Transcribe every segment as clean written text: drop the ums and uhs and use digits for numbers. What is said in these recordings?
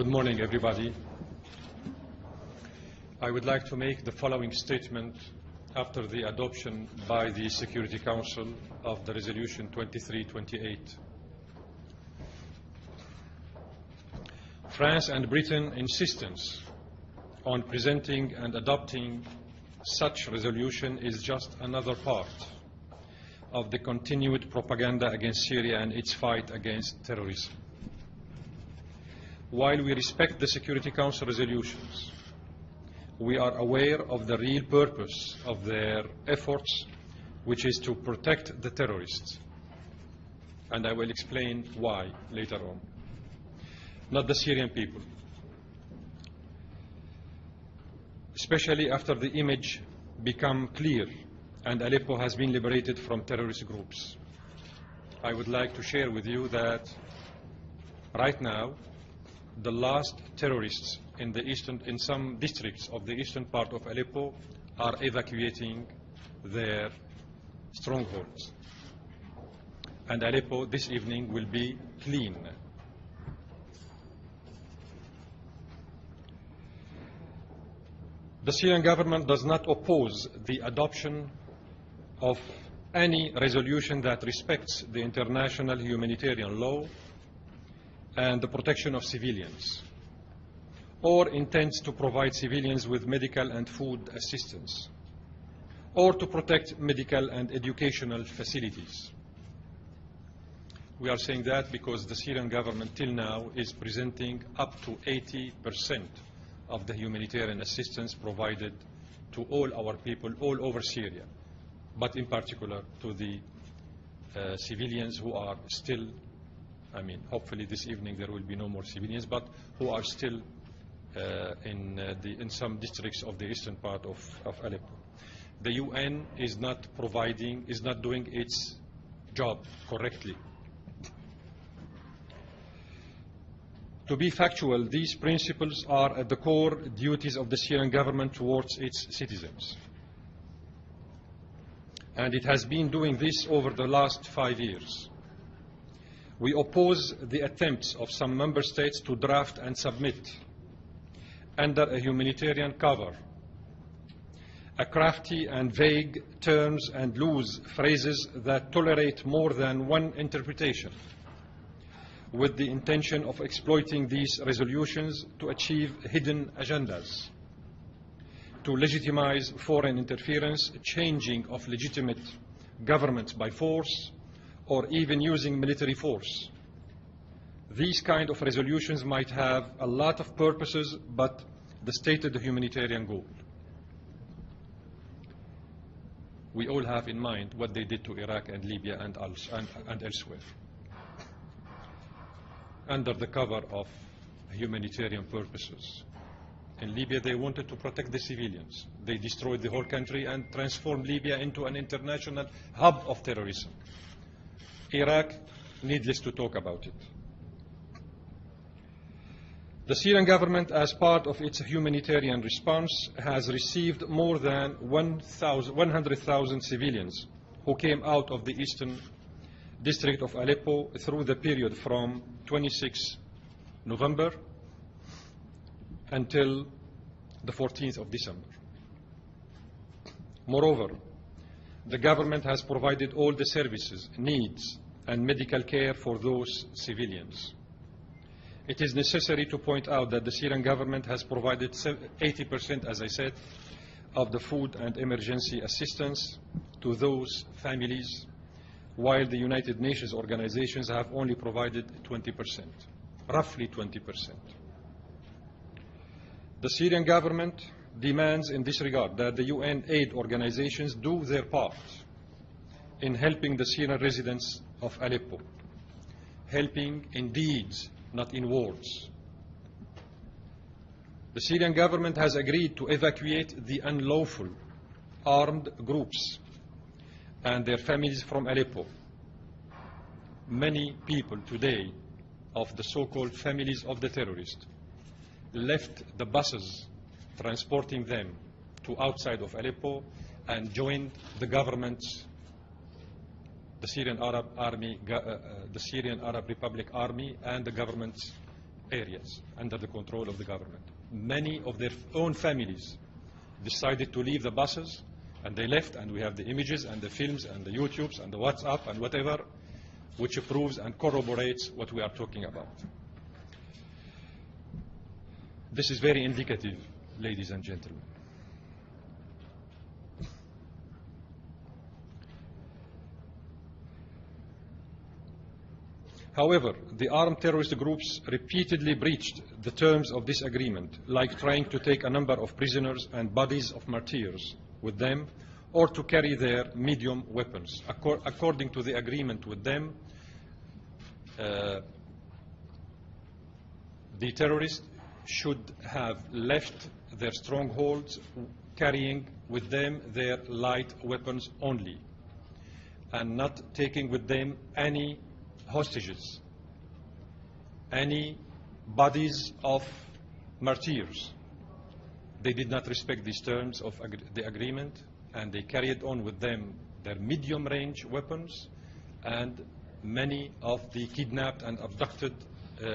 Good morning, everybody. I would like to make the following statement after the adoption by the Security Council of the Resolution 2328. France and Britain's insistence on presenting and adopting such resolution is just another part of the continued propaganda against Syria and its fight against terrorism. While we respect the Security Council resolutions, we are aware of the real purpose of their efforts, which is to protect the terrorists. And I will explain why later on. Not the Syrian people. Especially after the image become clear and Aleppo has been liberated from terrorist groups. I would like to share with you that right now, the last terrorists in some districts of the eastern part of Aleppo are evacuating their strongholds. And Aleppo this evening will be clean. The Syrian government does not oppose the adoption of any resolution that respects the international humanitarian law and the protection of civilians, or intends to provide civilians with medical and food assistance, or to protect medical and educational facilities. We are saying that because the Syrian government till now is presenting up to 80% of the humanitarian assistance provided to all our people all over Syria, but in particular to the civilians who are still, hopefully this evening there will be no more civilians, but who are still in some districts of the eastern part of Aleppo. The UN is not doing its job correctly. To be factual, these principles are at the core duties of the Syrian government towards its citizens. And it has been doing this over the last 5 years. We oppose the attempts of some member states to draft and submit, under a humanitarian cover, a crafty and vague terms and loose phrases that tolerate more than one interpretation, with the intention of exploiting these resolutions to achieve hidden agendas, to legitimize foreign interference, changing of legitimate governments by force, or even using military force. These kind of resolutions might have a lot of purposes, but the stated humanitarian goal. We all have in mind what they did to Iraq and Libya and elsewhere. Under the cover of humanitarian purposes. In Libya, they wanted to protect the civilians. They destroyed the whole country and transformed Libya into an international hub of terrorism. Iraq, needless to talk about it. The Syrian government, as part of its humanitarian response, has received more than 100,000 civilians who came out of the eastern district of Aleppo through the period from 26 November until the 14th of December. Moreover, the government has provided all the services, needs, and medical care for those civilians. It is necessary to point out that the Syrian government has provided 80%, as I said, of the food and emergency assistance to those families, while the United Nations organizations have only provided 20%, roughly 20%. The Syrian government demands in this regard that the UN aid organizations do their part in helping the Syrian residents of Aleppo, helping in deeds, not in words. The Syrian government has agreed to evacuate the unlawful armed groups and their families from Aleppo. Many people today of the so-called families of the terrorists left the buses transporting them to outside of Aleppo and joined the government's, the Syrian Arab Army, the Syrian Arab Republic Army and the government's areas under the control of the government. Many of their own families decided to leave the buses, and they left, and we have the images and the films and the YouTubes and the WhatsApp and whatever, which proves and corroborates what we are talking about. This is very indicative, ladies and gentlemen. However, the armed terrorist groups repeatedly breached the terms of this agreement, like trying to take a number of prisoners and bodies of martyrs with them, or to carry their medium weapons. According to the agreement with them, the terrorists should have left their strongholds carrying with them their light weapons only, and not taking with them any hostages, any bodies of martyrs. They did not respect these terms of the agreement, and they carried on with them their medium-range weapons and many of the kidnapped and abducted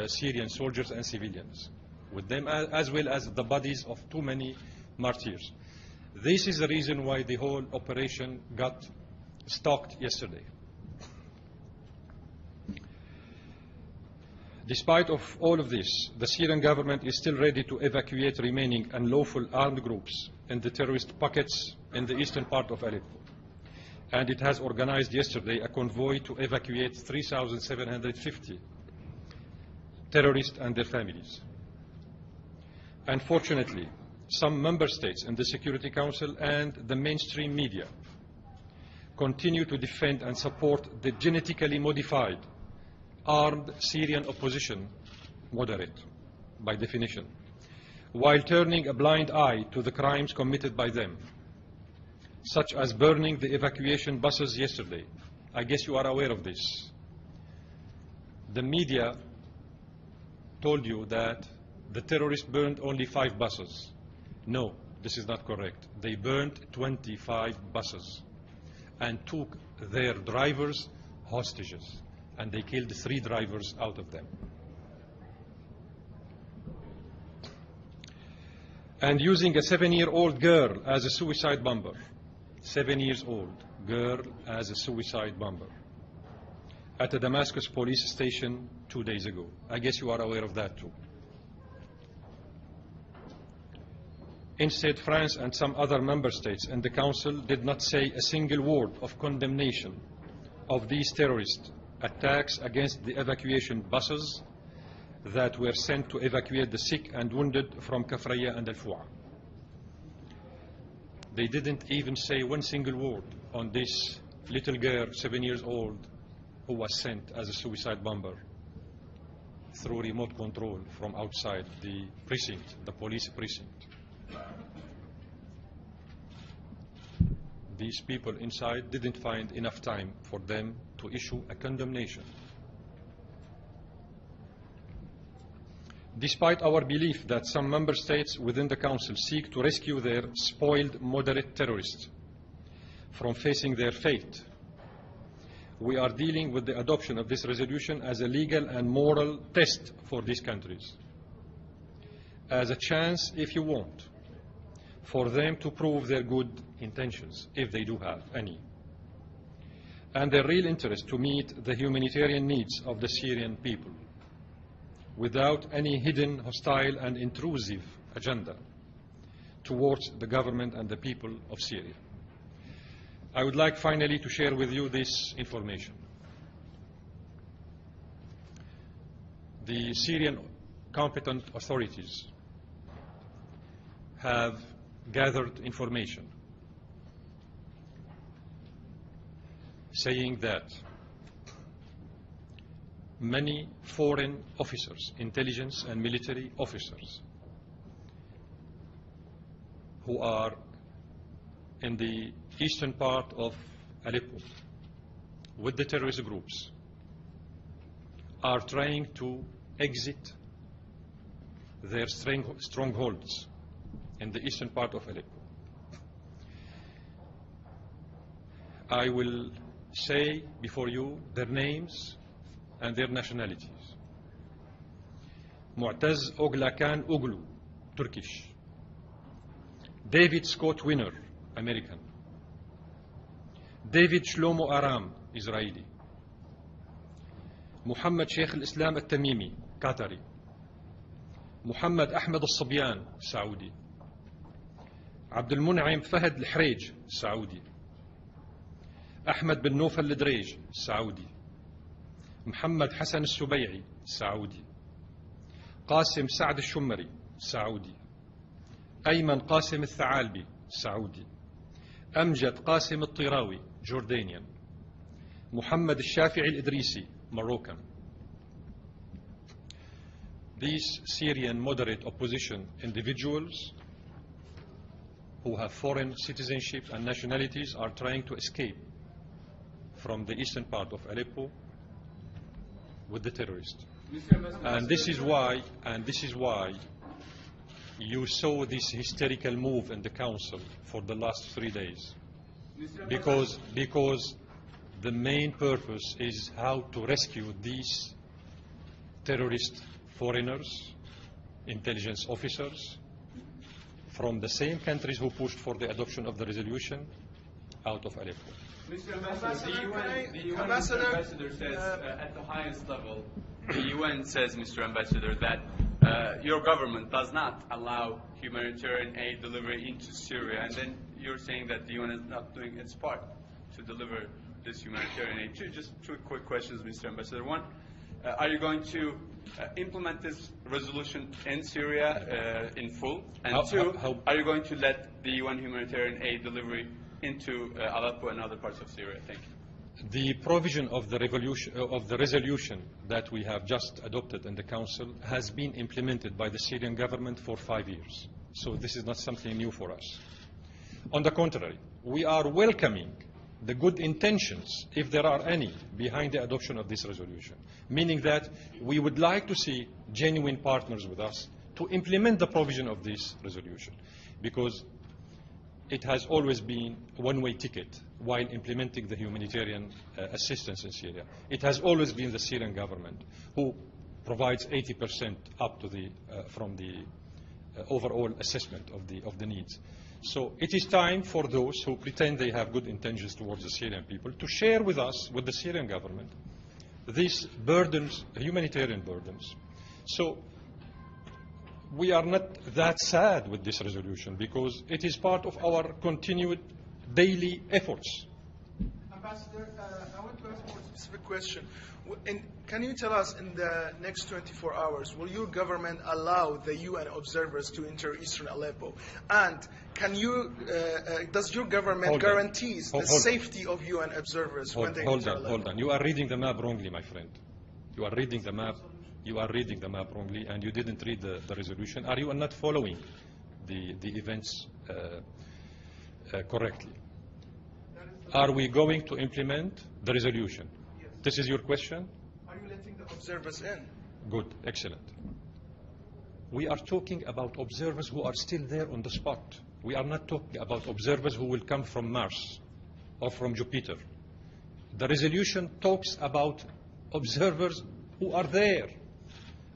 Syrian soldiers and civilians with them, as well as the bodies of too many martyrs. This is the reason why the whole operation got stopped yesterday. Despite of all of this, the Syrian government is still ready to evacuate remaining unlawful armed groups in the terrorist pockets in the eastern part of Aleppo. And it has organized yesterday a convoy to evacuate 3,750 terrorists and their families. Unfortunately, some member states in the Security Council and the mainstream media continue to defend and support the genetically modified armed Syrian opposition, moderate by definition, while turning a blind eye to the crimes committed by them, such as burning the evacuation buses yesterday. I guess you are aware of this. The media told you that the terrorists burned only 5 buses. No, this is not correct. They burned 25 buses and took their drivers hostages, and they killed 3 drivers out of them. And using a 7-year-old girl as a suicide bomber. 7 years old girl as a suicide bomber at a Damascus police station 2 days ago. I guess you are aware of that too. Instead, France and some other member states in the Council did not say a single word of condemnation of these terrorist attacks against the evacuation buses that were sent to evacuate the sick and wounded from Kafraya and Al-Fu'a. They didn't even say one single word on this little girl, 7 years old, who was sent as a suicide bomber through remote control from outside the precinct, the police precinct. These people inside didn't find enough time for them to issue a condemnation. Despite our belief that some member states within the Council seek to rescue their spoiled moderate terrorists from facing their fate, we are dealing with the adoption of this resolution as a legal and moral test for these countries, as a chance, if you want, for them to prove their good intentions, if they do have any, and their real interest to meet the humanitarian needs of the Syrian people, without any hidden, hostile and intrusive agenda towards the government and the people of Syria. I would like finally to share with you this information. The Syrian competent authorities have gathered information saying that many foreign officers, intelligence and military officers, who are in the eastern part of Aleppo with the terrorist groups are trying to exit their strongholds in the eastern part of Aleppo. I will say before you their names and their nationalities. Mu'taz Oglakan Oglu, Turkish. David Scott Winner, American. David Shlomo Aram, Israeli. Muhammad Sheikh al-Islam al-Tamimi, Qatari. Muhammad Ahmed al-Sabyan, Saudi. Abdul Mun'im Fahad al-Hraj, Saudi. Ahmed bin Nawfal al-Draj, Saudi. Muhammad Hassan al-Subay'i, Saudi. Qasim Sa'd al-Shumari, Saudi. Ayman Qasim al-Tha'albi, Saudi. Amjad Qasim al-Tirawi, Jordanian. Muhammad al-Shafi'i al-Idrisi, Moroccan. These Syrian moderate opposition individuals who have foreign citizenship and nationalities are trying to escape from the eastern part of Aleppo with the terrorists. And this is why you saw this hysterical move in the council for the last 3 days. Because the main purpose is how to rescue these terrorist foreigners, intelligence officers, from the same countries who pushed for the adoption of the resolution out of Aleppo. Mr. Ambassador, the UN Ambassador says at the highest level, the UN says, Mr. Ambassador, that your government does not allow humanitarian aid delivery into Syria, and then you're saying that the UN is not doing its part to deliver this humanitarian aid. Just two quick questions, Mr. Ambassador. One, are you going to implement this resolution in Syria in full? And two, are you going to let the UN humanitarian aid delivery into Aleppo and other parts of Syria? Thank you. The provision of the resolution that we have just adopted in the Council has been implemented by the Syrian government for 5 years. So this is not something new for us. On the contrary, we are welcoming the good intentions, if there are any, behind the adoption of this resolution. Meaning that we would like to see genuine partners with us to implement the provision of this resolution. Because it has always been a one-way ticket while implementing the humanitarian assistance in Syria. It has always been the Syrian government who provides 80% up to the, from the overall assessment of the needs. So it is time for those who pretend they have good intentions towards the Syrian people to share with us, with the Syrian government, these burdens, humanitarian burdens. So we are not that sad with this resolution because it is part of our continued daily efforts. Ambassador, I want to ask a more specific question. Can you tell us in the next 24 hours, will your government allow the UN observers to enter eastern Aleppo? And can you, does your government guarantees the safety of UN observers when they enter Aleppo? Hold on. You are reading the map wrongly, my friend. You are reading the map. You are reading the map wrongly, and you didn't read the resolution. Are you not following the events correctly? Are we going to implement the resolution? Yes. This is your question? Are you letting the observers in? Good, excellent. We are talking about observers who are still there on the spot. We are not talking about observers who will come from Mars or from Jupiter. The resolution talks about observers who are there.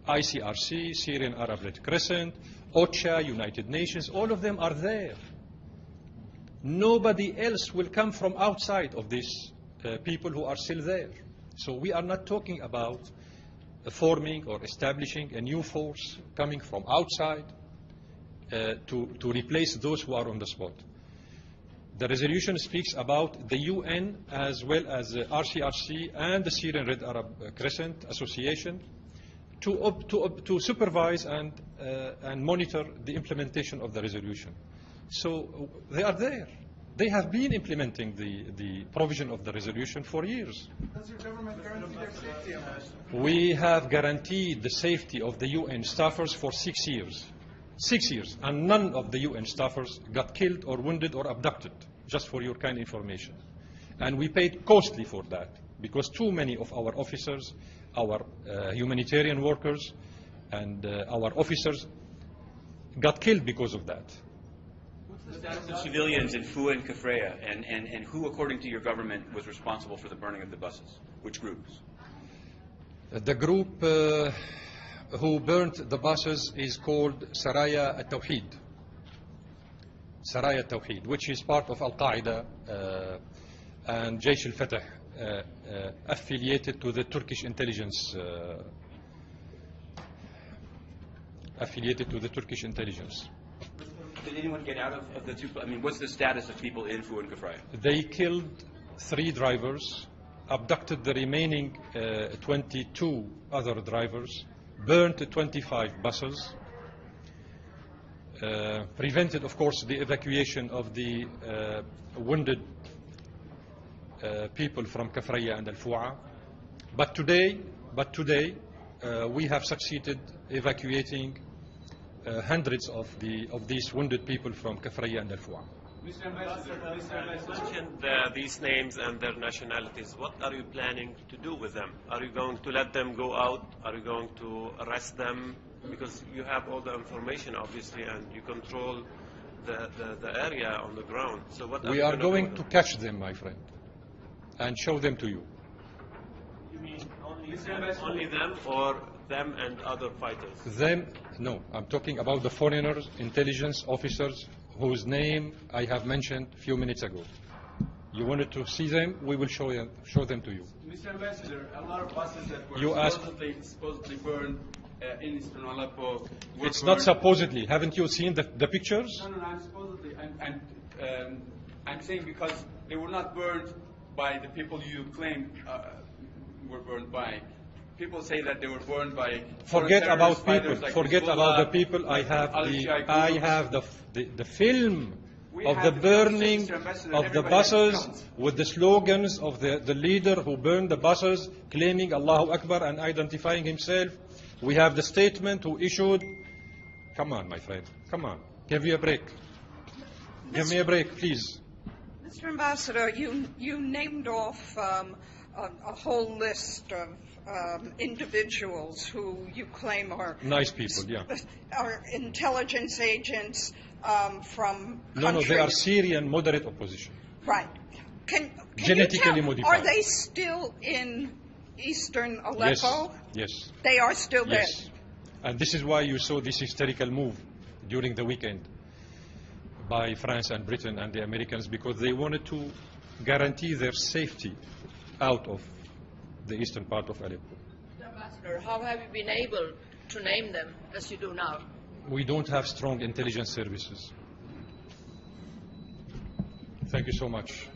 ICRC, Syrian Arab Red Crescent, OCHA, United Nations, all of them are there. Nobody else will come from outside of these people who are still there. So we are not talking about forming or establishing a new force coming from outside to replace those who are on the spot. The resolution speaks about the UN as well as RCRC and the Syrian Red Arab Crescent Association to supervise and monitor the implementation of the resolution. So they are there. They have been implementing the provision of the resolution for years. Does your government guarantee their safety? We have guaranteed the safety of the UN staffers for 6 years. 6 years. And none of the UN staffers got killed or wounded or abducted, just for your kind information. And we paid costly for that, because too many of our officers, our humanitarian workers, and our officers got killed because of that. What's the status of civilians in Fua and Kafraya, and who, according to your government, was responsible for the burning of the buses? Which groups? The group who burnt the buses is called Saraya al-Tawheed. Saraya al-Tawheed, which is part of Al-Qaeda and Jaysh al-Fatah, affiliated to the Turkish intelligence. Did anyone get out of the two? I mean, what's the status of people in Fu and Kafraya? They killed 3 drivers, abducted the remaining 22 other drivers, burnt 25 buses, prevented, of course, the evacuation of the wounded people from Kafraya and Al-Fu'a. But today, we have succeeded evacuating hundreds of these wounded people from Kafraya and Al-Fu'a. Mr. Ambassador, you mentioned these names and their nationalities. What are you planning to do with them? Are you going to let them go out? Are you going to arrest them? Because you have all the information, obviously, and you control the area on the ground. So what we are going to catch them, my friend, and show them to you. You mean only them, or them and other fighters? Them? No, I'm talking about the foreigners, intelligence officers, whose name I have mentioned a few minutes ago. You wanted to see them? We will show them to you. Mr. Ambassador, a lot of buses that were supposedly burned in Eastern Aleppo. It's not supposedly. Haven't you seen the pictures? No, I'm supposedly. I'm saying because they were not burned by the people you claim were burned by. People say that they were burned by. Forget about people. Like Forget about the people. I have the film of the burning of the buses with the slogans of the leader who burned the buses, claiming Allahu Akbar and identifying himself. We have the statement who issued. Come on, my friend. Come on. Give me a break. Give me a break, please. Mr. Ambassador, you named off a whole list of individuals who you claim are nice people, yeah, are intelligence agents from countries. No, they are Syrian moderate opposition. Right. Can genetically you tell, modified. Are they still in eastern Aleppo? Yes. They are still there. Yes. And this is why you saw this hysterical move during the weekend by France and Britain and the Americans, because they wanted to guarantee their safety out of the eastern part of Aleppo. Ambassador, how have you been able to name them as you do now? We don't have strong intelligence services. Thank you so much.